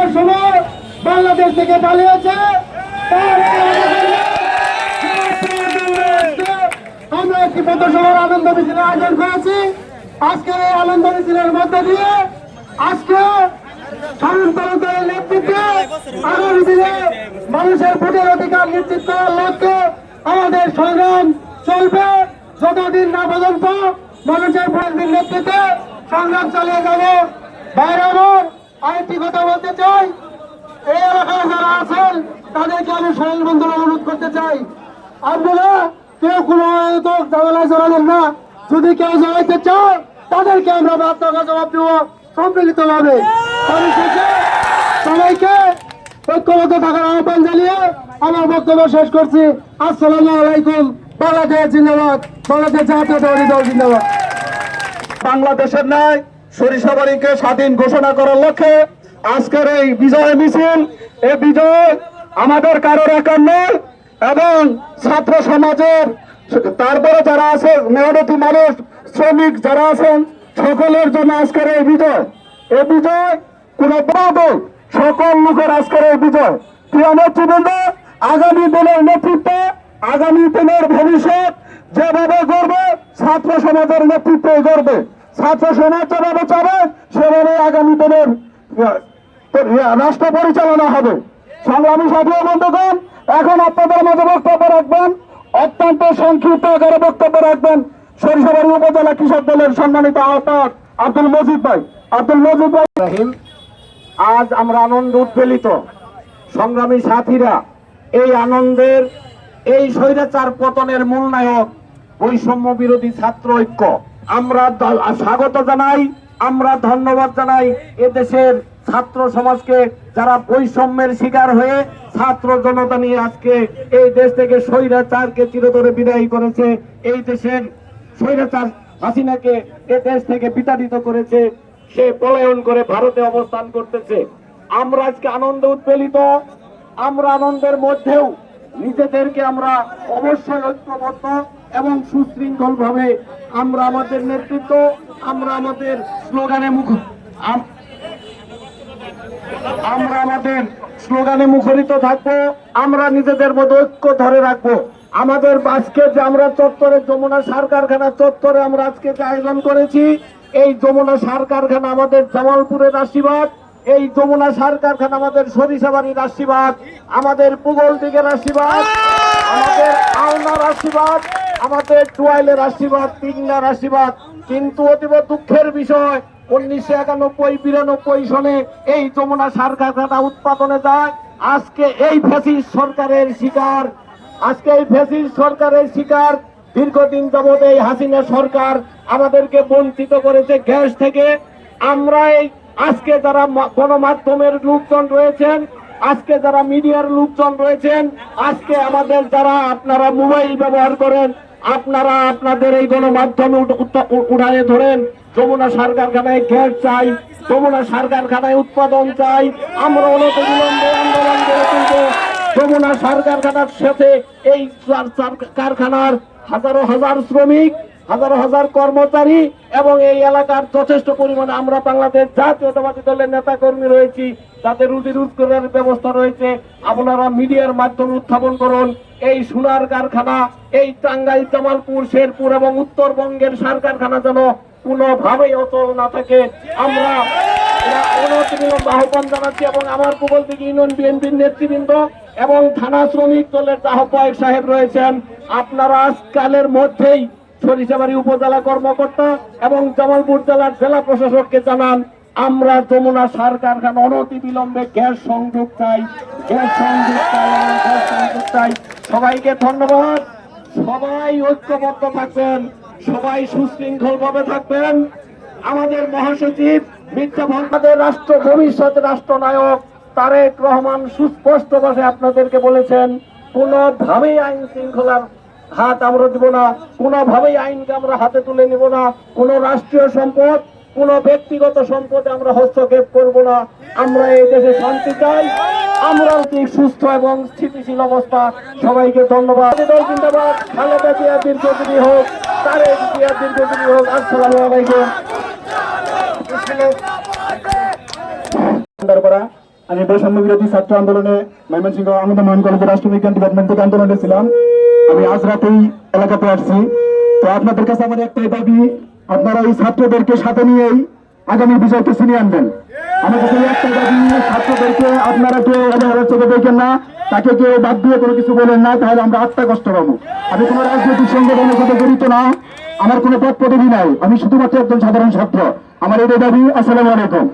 আন্দোলনের সময় বাংলাদেশ থেকে পালিয়েছে আমরা একটি পথসভার আনন্দ মিছিলের আয়োজন করেছি। আজকের এই আনন্দ মিছিলের মধ্যে দিয়ে আজকে শামীম তালুকদারের নেতৃত্বে আগামী দিনে মানুষের ভোটের অধিকার নিশ্চিত করার লক্ষ্যে আমাদের সংগ্রাম চলবে। যতদিন না পর্যন্ত মানুষের ভোটের নেতৃত্বে সংগ্রাম চালিয়ে যাব। বাইরে আমার আরেকটি কথা বলতে চাই, এই এলাকায় যারা আছেন তাদেরকে আমি সরল বন্ধুর অনুরোধ করতে চাই, আপনারা কেউ কোনো ঝামেলায় জড়াবেন না। যদি কেউ জড়াইতে চায় তাদেরকে আমরা বার্তা জবাব দেব সম্মিলিত ভাবে। সবাইকে ঐক্যবদ্ধ থাকার আহ্বান জানিয়ে আমার বক্তব্য শেষ করছি। আসসালামু আলাইকুম। বাংলাদেশ জিন্দাবাদ, বাংলাদেশ জাতীয়তাবাদী দল জিন্দাবাদ। বাংলাদেশের ন্যায় সরিষাবাড়িকে স্বাধীন ঘোষণা করার লক্ষ্যে আজকের এই বিজয় মিছিল, এই বিজয় আমাদের কারোর একার নয় এবং ছাত্র সমাজের, তারপরে যারা আছে মেহনতি মানুষ, শ্রমিক যারা আছেন সকলের জন্য আজকের এই বিজয়। এই বিজয় কোন বড় সকল লোকের আজকের এই বিজয়। প্রিয় নেতৃবৃন্দ, আগামী দিনের নেতৃত্ব, আগামী দিনের ভবিষ্যৎ যেভাবে গড়বে ছাত্র সমাজের নেতৃত্বে গড়বে। ছাত্র সমাজ যেভাবে চাবে সেভাবে আগামী দিনের রাষ্ট্র পরিচালনা হবে। সংগ্রামী সাথী বন্ধুগণ, এখন আপনাদের মাঝে বক্তব্য রাখবেন, অত্যন্ত সংক্ষিপ্ত আকারে বক্তব্য রাখবেন সরিষাবাড়ি উপজেলা কৃষক দলের সম্মানিত আহ্বায়ক আব্দুল মজিদ ভাই। আব্দুল মজিদ ভাই। আজ আমরা আনন্দ উদ্বেলিত সংগ্রামী সাথীরা। এই আনন্দের, এই স্বৈরাচার পতনের মূল নায়ক বৈষম্য বিরোধী ছাত্র ঐক্য। আমরা স্বাগত জানাই, আমরা ধন্যবাদ জানাই এদেশের ছাত্র সমাজকে যারা বৈষম্যের শিকার হয়ে ছাত্র জনতা নিয়ে আজকে এই দেশ থেকে স্বৈরাচারকে চিরতরে বিদায়ী করেছে, এই দেশের স্বৈরাচার হাসিনাকে এ দেশ থেকে বিতাড়িত করেছে, সে পলায়ন করে ভারতে অবস্থান করতেছে। আমরা আজকে আনন্দ উদ্বেলিত। আমরা আনন্দের মধ্যেও নিজেদেরকে আমরা অবশ্যই ঐক্যবদ্ধ এবং সুশৃঙ্খল ভাবে আমরা আমাদের নেতৃত্ব, আমরা আমাদের স্লোগানে মুখরিত থাকবো। আমরা নিজেদের মধ্যে ঐক্য ধরে রাখবো। আমাদের আজকে যে আমরা চত্বরে যমুনা সার কারখানা চত্বরে আমরা আজকে যে আয়োজন করেছি, এই যমুনা সার কারখানা আমাদের জামালপুরের আশীর্বাদ, এই যমুনা সার কারখানা আমাদের সরিষাবাড়ির আশীর্বাদ, আমাদের পুগল দিকের আশীর্বাদ, আমাদের আওনার আশীর্বাদ, আমাদের টুয়াইলের আশীর্বাদ, তিংনার আশীর্বাদ। কিন্তু অতীব দুঃখের বিষয় 1991-92 সনে এই যমুনা সার কারখানা উৎপাদনে যায়। আজকে এই ফ্যাসিস্ট সরকারের শিকার, দীর্ঘদিন যাবৎ এই হাসিনা সরকার আমাদেরকে বঞ্চিত করেছে গ্যাস থেকে। আমরা এই আজকে যারা গণমাধ্যমের লোকজন রয়েছেন, আজকে যারা মিডিয়ার লোকজন রয়েছেন, আজকে আমাদের যারা আপনারা মোবাইল ব্যবহার করেন, আপনারা আপনাদের এই গণমাধ্যমে উড়ায়ে ধরেন যমুনা সার কারখানায় গ্যাস চাই, যমুনা সার কারখানায় উৎপাদন চাই। আমরা অনতিবিলম্বে আন্দোলন করে তুলব। যমুনা সার কারখানার সাথে এই কারখানার হাজারো হাজার শ্রমিক, হাজার হাজার কর্মচারী এবং এই এলাকার যথেষ্ট পরিমাণে আমরা বাংলাদেশ জাতীয়তাবাদী দলের নেতা কর্মী রয়েছি, তাদের রুজি রোজগারের ব্যবস্থা রয়েছে। আপনারা মিডিয়ার মাধ্যমে উত্থাপন করুন এই সোনার কারখানা, এই টাঙ্গাইল, জামালপুর, শেরপুর এবং উত্তরবঙ্গের সার কারখানা যেন কোনোভাবেই অচল না থাকে। আমরা আহ্বান জানাচ্ছি এবং আমার পুগলদিঘি ইউনিয়ন বিএনপির নেতৃবৃন্দ এবং থানা শ্রমিক দলের আহ্বায়ক সাহেব রয়েছেন, আপনারা আজকালের মধ্যেই সরিষাবাড়ি উপজেলা কর্মকর্তা এবং জামালপুর জেলার জেলা প্রশাসককে জানান আমরা যমুনা সার কারখানা অনতি বিলম্বে গ্যাস সংযোগ চাই। সবাইকে ধন্যবাদ। সবাই ঐক্যবদ্ধ থাকবেন, সবাই সুশৃঙ্খল ভাবে থাকবেন। আমাদের মহাসচিব মির্জা মোহাম্মদের ভবিষ্যৎ রাষ্ট্রনায়ক তারেক রহমান সুস্পষ্ট ভাষায় আপনাদেরকে বলেছেন, কোনোভাবেই আইন শৃঙ্খলার হাত আমরা দিব না, কোনোভাবেই আইনকে আমরা হাতে তুলে নিব না, কোন রাষ্ট্রীয় সম্পদ, কোন ব্যক্তিগত সম্পদে আমরা হস্তক্ষেপ করব না। আমরা এই দেশে শান্তি চাই, আমরা সুস্থ এবং স্থিতিশীল অবস্থা। সবাইকে ধন্যবাদ। জিন্দাবাদ। খালেদা জিয়া দীর্ঘজীবী হোক, তারেক জিয়া দীর্ঘজীবী হোক। আসসালামু আলাইকুম। আমি বৈষম্য বিরোধী ছাত্র আন্দোলনে ময়মনসিংহ আনন্দ মোহন কলেজের রাষ্ট্রবিজ্ঞান ডিপার্টমেন্ট থেকে আন্দোলনে ছিলাম। আমি আজ রাতেই এলাকাতে আসছি। তো আপনাদের কাছে আমার একটাই দাবি, আপনারা এই ছাত্রদেরকে সাথে নিয়েই আগামী বিজয়কে ছিনিয়ে আনবেন। আমার কাছে একটা দাবি, ছাত্রদেরকে আপনারা কেউ অবহেলার চোখে দেখেন না, তাকে কেউ বাদ দিয়ে কোনো কিছু বলেন না, তাহলে আমরা আত্মা কষ্ট পাবো। আমি কোনো রাজনৈতিক সংগঠনের সাথে জড়িত না, আমার কোনো পদ পদবি নাই, আমি শুধুমাত্র একজন সাধারণ ছাত্র। আমার এটাই দাবি। আসসালামু আলাইকুম।